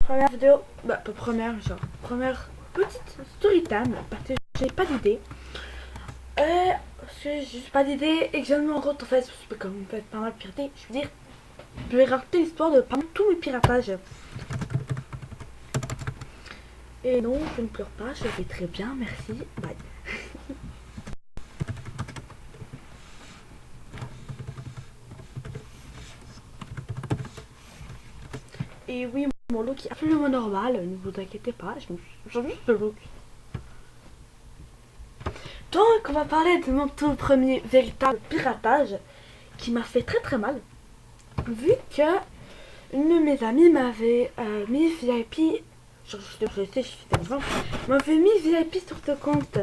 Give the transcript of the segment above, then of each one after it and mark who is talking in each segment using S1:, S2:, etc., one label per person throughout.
S1: première vidéo, bah pas première, genre première petite story time, parce que j'ai pas d'idée. Parce que j'ai pas d'idée et que j'aime en compte en fait, je peux quand même faire pas mal pirater. Je veux dire, je vais raconter l'histoire de parmi tous mes piratages. Et non, je ne pleure pas, je vais très bien, merci, bye. Et oui, mon look est absolument normal, ne vous inquiétez pas, j'ai juste le look. Donc, on va parler de mon tout premier véritable piratage qui m'a fait très mal. Vu que une de mes amies m'avait mis VIP, genre je sais, m'avait mis VIP sur ce compte.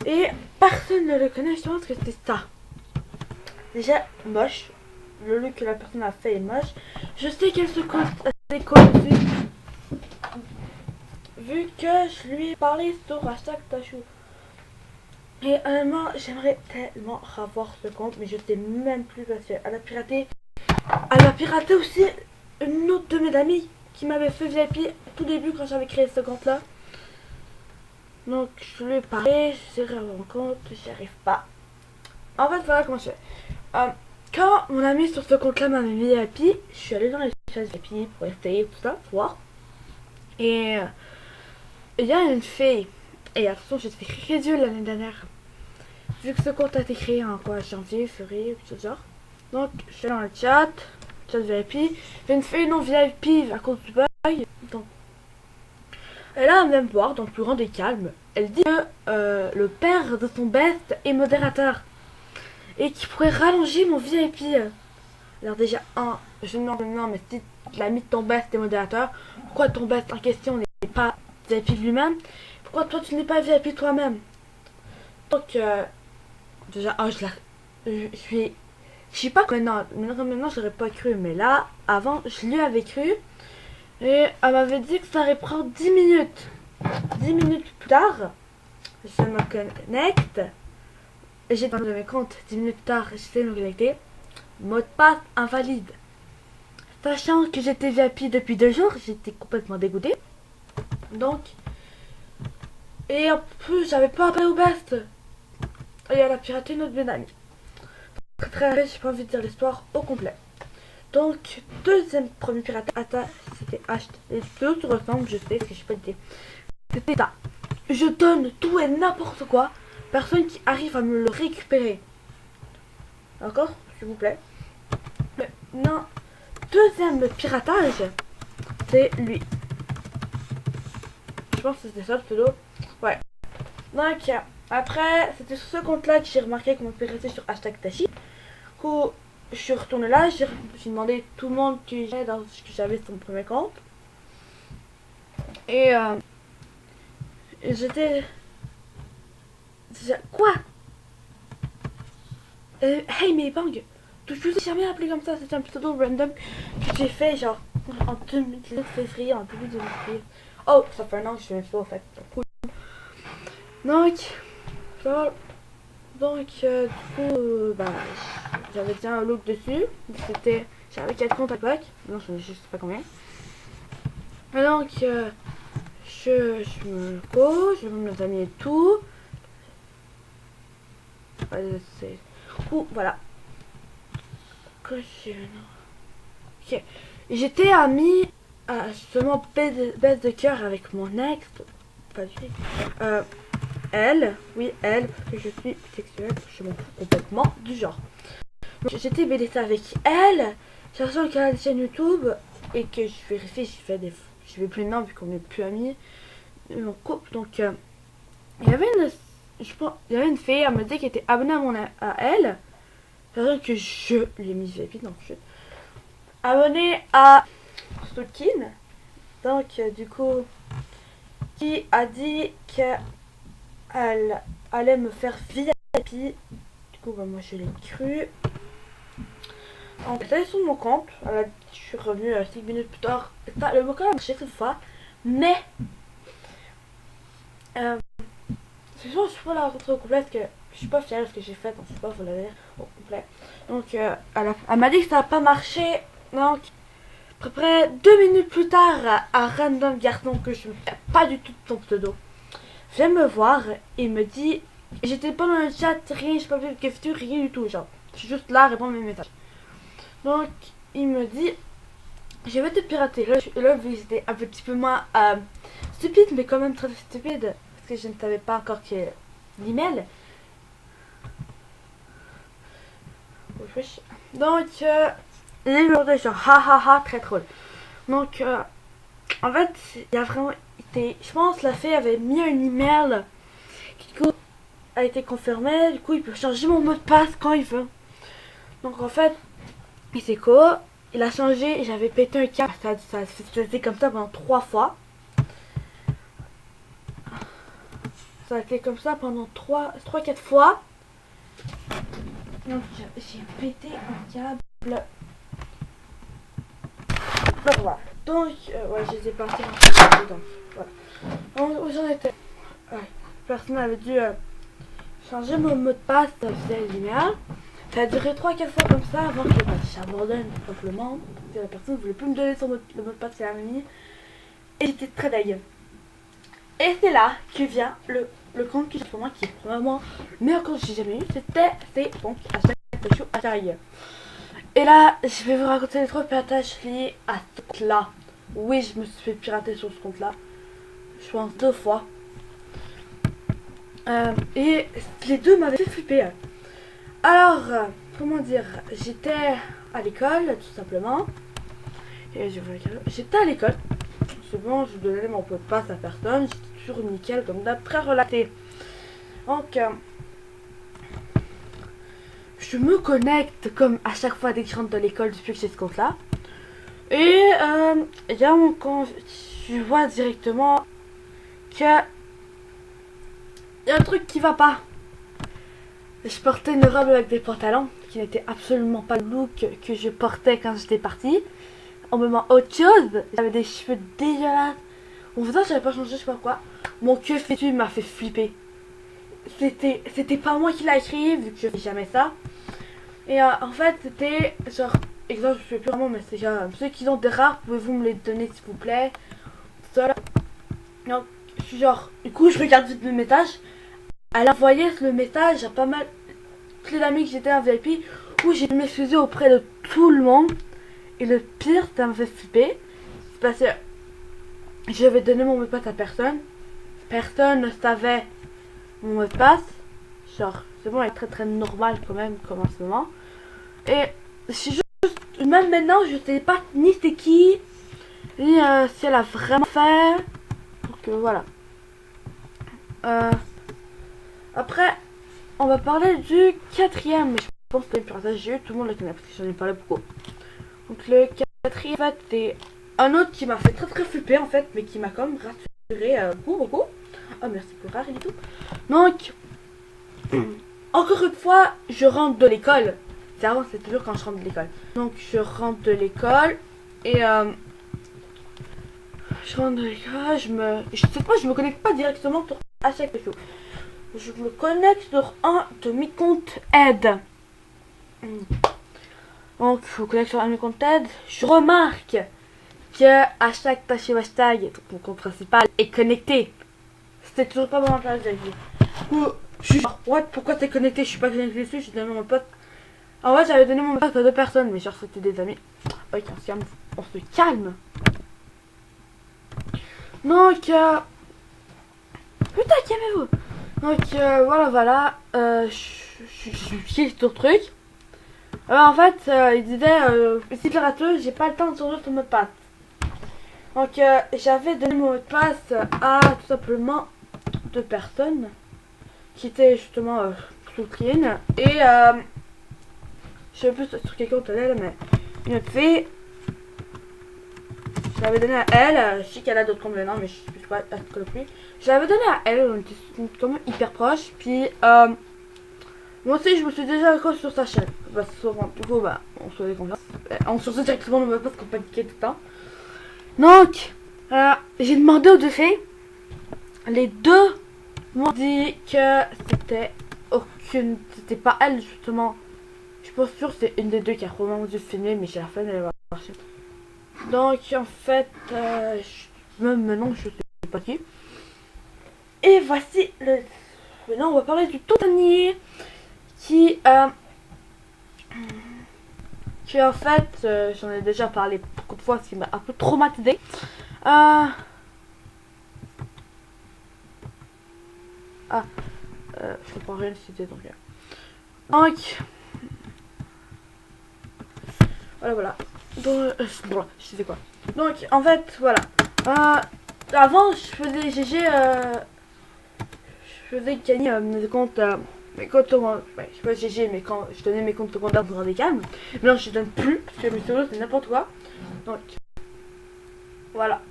S1: Et personne ne le connaît, je pense que c'était ça. Déjà, moche. Le look que la personne a fait est moche. Je sais qu'elle se cause dessus. Vu que je lui ai parlé sur hashtag Tachou. Et honnêtement, j'aimerais tellement revoir ce compte, mais je sais même plus parce qu'elle a piraté. Elle a piraté aussi une autre de mes amies qui m'avait fait VIP tout début quand j'avais créé ce compte là. Donc je lui ai parlé, je sais revoir mon compte, j'y arrive pas. En fait, voilà comment je fais. Quand mon ami sur ce compte là m'avait mis VIP, je suis allée dans les chaises VIP pour essayer tout ça, pour voir. Et il y a une fille, et attention, j'étais très vieux l'année dernière. Vu que ce compte a été créé en quoi, janvier, février, tout ce genre. Donc je suis dans le chat VIP. Il y a une fille non VIP à cause du bug. Donc elle a un même voir dans le plus grand des calmes. Elle dit que le père de son best est modérateur et qui pourrait rallonger mon VIP. Alors déjà, je me demande non, mais si l'ami de ton best est modérateur, pourquoi ton best en question n'est pas VIP lui-même? Pourquoi toi tu n'es pas VIP toi-même? Donc déjà, je sais pas maintenant j'aurais pas cru, mais là, avant, je lui avais cru. Et elle m'avait dit que ça allait prendre 10 minutes. 10 minutes plus tard, je me connecte. J'ai dans mes comptes. 10 minutes plus tard, j'essaie de me connecter. Mot de passe invalide. Sachant que j'étais VIP depuis 2 jours, j'étais complètement dégoûtée. Donc, et en plus, j'avais pas appelé au best. Et elle a piraté une autre de mes amies. Très, j'ai pas envie de dire l'histoire au complet. Donc, premier piratage, c'était acheté. Et deux se ressemblent, je sais, parce que je pas dit. C'était ça. Je donne tout et n'importe quoi. Personne qui arrive à me le récupérer. D'accord, s'il vous plaît. Non. Deuxième piratage, c'est lui. Je pense que c'était ça le pseudo. Ouais. Donc, après, c'était sur ce compte-là que j'ai remarqué qu'on m'a piraté sur hashtag Tachi. Du coup, je suis retournée là, j'ai demandé tout le monde que j'avais sur mon premier compte. Et j'étais... Quoi? Hey mais bang, je vous ai jamais appelé comme ça, c'est un pseudo random que j'ai fait genre en 2019 février, en début 2018. Oh, ça fait un an que je fais un pseudo en fait. Cool. Donc, du coup, bah, j'avais déjà un look dessus. J'avais 4 comptes à l'époque, non je sais pas combien. Et donc, je me pose, je me mes amis et tout. Voilà. Ok. J'étais amie à justement baisse de cœur avec mon ex. Pas du tout. Elle, oui, elle, parce que je suis sexuelle, je m'en fous complètement du genre. J'étais BDC avec elle, sachant qu'elle a une chaîne YouTube et que je vérifie, je vais plus maintenant vu qu'on n'est plus amis. Mon couple, donc il y avait une fille, elle me dit qu'elle était abonnée à elle. Sachant que je l'ai mis VIP, donc je abonné à Stokin. Donc du coup, qui a dit qu'elle allait me faire VIP. Du coup, bah, moi je l'ai cru. Donc elle est sur mon compte. Je suis revenue 5 minutes plus tard. Le mot a marché cette fois. Mais c'est sûr, je suis pas la rencontre au complet parce que je suis pas fière de ce que j'ai fait. Donc je sais pas, faut la dire au complet. Donc elle m'a dit que ça n'a pas marché. Donc À peu près 2 minutes plus tard, un random garçon que je ne sais pas du tout de son pseudo vient me voir et me dit, j'étais pas dans le chat, rien, je pas fait de question, rien du tout, genre, je suis juste là à répondre à mes messages. Donc, il me dit, je vais te pirater. Là c'était un petit peu moins stupide, mais quand même très stupide, parce que je ne savais pas encore que l'email. Donc, les jours genre, ha ha ha, très drôle. Donc, en fait, il y a vraiment été, je pense, la fée avait mis un email qui, du coup, a été confirmé. Du coup, il peut changer mon mot de passe quand il veut. Donc, en fait, et c'est quoi? Il a changé et j'avais pété un câble. Ça a été comme ça pendant 3 fois. Ça a été comme ça pendant 3-4 fois. Donc j'ai pété un câble. Voilà. Donc, ouais, je les ai partis dedans. Voilà. Où j'en étais? Ouais. Personne avait dû changer mon mot de passe via l'email. Ça a duré 3-4 fois comme ça avant que j'abandonne tout simplement. Parce que la personne ne voulait plus me donner le mot de passe qu'elle avait mis. Et j'étais très dingue. Et c'est là que vient le compte qui pour moi, qui est probablement le meilleur compte que j'ai jamais eu. C'est donc #Hashtag. Et là, je vais vous raconter les 3 piratages liés à ce compte-là. Oui, je me suis fait pirater sur ce compte-là. Je pense 2 fois. Et les deux m'avaient fait flipper. Alors, comment dire, j'étais à l'école, tout simplement. Et j'étais à l'école. C'est bon, je donnais mon mot de passe à personne. J'étais toujours nickel, comme d'hab, très relaté. Donc, je me connecte comme à chaque fois dès que je rentre de l'école depuis que j'ai ce compte-là. Et il y a mon compte, je vois directement que il y a un truc qui va pas. Je portais une robe avec des pantalons qui n'était absolument pas le look que je portais quand j'étais partie. En me mettant autre chose, j'avais des cheveux dégueulasses. Mon visage j'avais pas changé, je sais pas quoi. Mon queue fétue m'a fait flipper. C'était pas moi qui l'a écrit vu que je fais jamais ça. Et en fait c'était genre, exemple je sais plus vraiment, mais c'est genre, ceux qui ont des rares, pouvez-vous me les donner s'il vous plaît. Ça. Donc je suis genre, du coup je regarde vite le message. Elle a envoyé le message à pas mal toutes les amies que j'étais en VIP où j'ai m'excusé auprès de tout le monde. Et le pire, ça m'a fait flipper. C'est parce que j'avais donné mon mot de passe à personne. Personne ne savait mon mot de passe. Genre, c'est bon, elle est très très normal quand même comme en ce moment. Et c'est juste, même maintenant, je sais pas ni c'est qui, ni si elle a vraiment fait. Donc voilà. Après, on va parler du 4ème. Je pense que j'ai eu, tout le monde le connaît parce que j'en ai parlé beaucoup. Donc le 4ème, en fait, c'est un autre qui m'a fait très très flipper en fait, mais qui m'a quand même rassuré beaucoup. Oh merci pour rire et tout. Donc, encore une fois, je rentre de l'école. C'est avant, c'est toujours quand je rentre de l'école. Donc je rentre de l'école et je rentre de l'école, cette fois je me connecte pas directement sur HTML. Je me connecte sur un de mes comptes aide. Donc je me connecte sur un de mes comptes aide. Je remarque que hashtag, mon compte principal, est connecté. C'était toujours pas mon place de vie. Je suis genre, what, pourquoi t'es connecté? Je suis pas connecté dessus, j'ai donné mon pote. En vrai, j'avais donné mon pote à 2 personnes, mais genre c'était des amis. Ok, on se calme. Donc, putain, calmez-vous. Donc, voilà. Je suis sur le truc. Alors, en fait, il disait, si tu rates, j'ai pas le temps de changer ton mot de passe. Donc, j'avais donné mon mot de passe à tout simplement 2 personnes qui étaient justement sous clean. Et, je sais plus sur quel compte elle est, mais une autre fille. Je l'avais donné à elle, je sais qu'elle a d'autres comptes maintenant, mais je sais plus quoi, je l'avais donné à elle, on était quand même hyper proches, puis moi aussi je me suis déjà accroché sur sa chaîne, bah, souvent, du coup bah, on se faisait confiance, on se faisait directement le mot de passe qu'on paniquait tout le temps. Donc, j'ai demandé aux 2 filles, les 2 m'ont dit que c'était pas elle justement, je suis pas sûre que c'est une des 2 qui a probablement dû filmer, mais j'ai la flemme d'aller voir. Donc en fait, même maintenant je sais pas qui. Et voici le. Maintenant on va parler du tout dernier qui en fait, j'en ai déjà parlé beaucoup de fois, ce qui m'a un peu traumatisé. Je comprends rien de citer donc. Donc voilà. Donc, bon, je sais quoi. Donc en fait, voilà. Avant, je faisais GG, je faisais gagner mes comptes, secondaires. Ouais, je fais GG, mais quand je donnais mes comptes secondaires pour des calmes. Mais non, je les donne plus parce que mes solos c'est n'importe quoi. Donc voilà.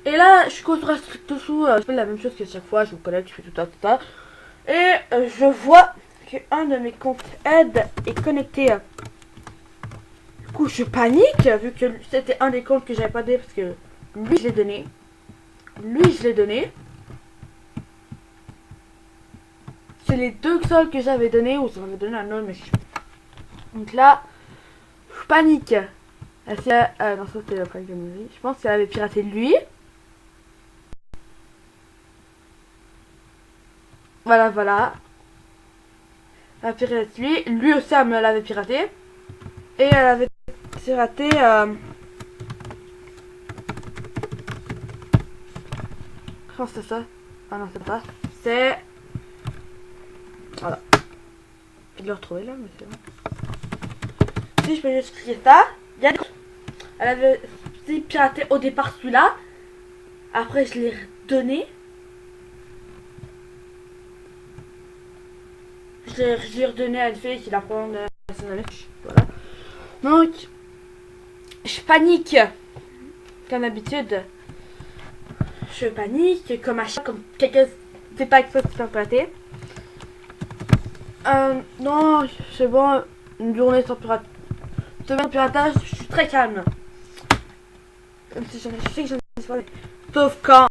S1: Et là, je suis contre Stricto-Sous, je fais la même chose que chaque fois, je me connecte, je fais tout ça. Et je vois qu'un de mes comptes aide est connecté. Du coup, je panique, vu que c'était un des comptes que j'avais pas donné, parce que lui, je l'ai donné. Lui, je l'ai donné. C'est les deux seuls que j'avais donné, ou ça m'avait donné un autre, mais donc là, je panique. Non, ça c'était la panique de ma vie. Je pense qu'elle avait piraté lui. Voilà. Elle a piraté lui. Lui aussi, elle me l'avait piraté. Et elle avait piraté. Je pense que c'est ça. Ah non, c'est pas ça. C'est. Voilà. Je vais le retrouver là, mais c'est bon. Si je peux juste cliquer ça. Elle avait piraté au départ celui-là. Après, je l'ai redonné. Je l'ai redonné à une fille qui la prend son ami. Voilà. Donc, je panique. Comme d'habitude. Je panique. Comme à chaque comme quelqu'un c'est pas que ça se fait pirater. Non, c'est bon. Une journée sans piratage. Semaine piratage, je suis très calme. Comme si je sais que j'en ai pas. Sauf quand